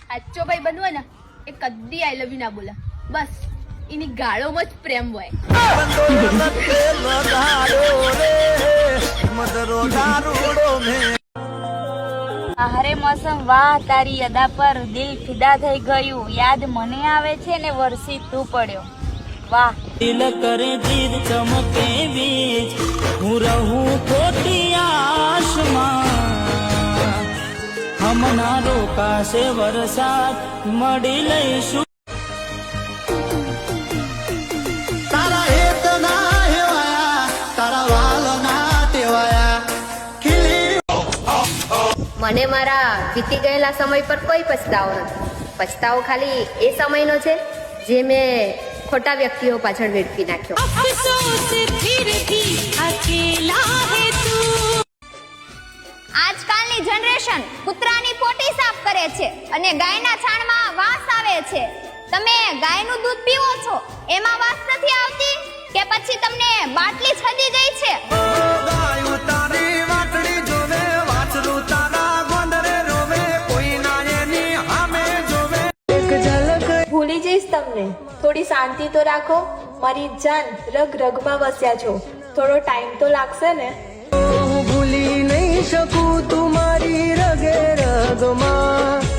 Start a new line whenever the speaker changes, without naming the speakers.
સાચો ભાઈ બનવો ને એ કદી આઈ લવ યુ ના બોલે, બસ એની ગાળોમાં જ પ્રેમ હોય.
આહરે મોસમ વાહ તારી અદા પર દિલ ફિદા થઈ ગયું, યાદ મને આવે છે ને વરસી તું પડ્યો. વાહ.
દિલ કરે જીદ ચમકે બીજ, હું રહું ખોટી આશમાં, હમણાં રોકાશે વરસાદ મળી લઈશું. તારા હેત ના હેવાયા, તારા વાલ ના ટેવાયા.
મને મારા વીતી ગયેલા સમય પર કોઈ પછતાવો નથી. પછતાવો ખાલી એ સમયનો છે જે મેં ખોટા વ્યક્તિઓ પાછળ વેડફી નાખ્યો.
આજકાલની જનરેશન કૂતરાની પોટી સાફ કરે છે અને ગાયના છાણમાં વાસ આવે છે. તમે ગાયનું દૂધ પીવો છો, એમાં વાસ નથી આવતી કે પછી તમને બાટલી છદી ગઈ છે?
ભૂલી જઈશ તમને. થોડી શાંતિ તો રાખો. મારી જાન રગ રગમાં વસ્યા છો, થોડો ટાઈમ તો લાગશે ને.
ભૂલી નહીં શકું તું મારી રગે રગમાં.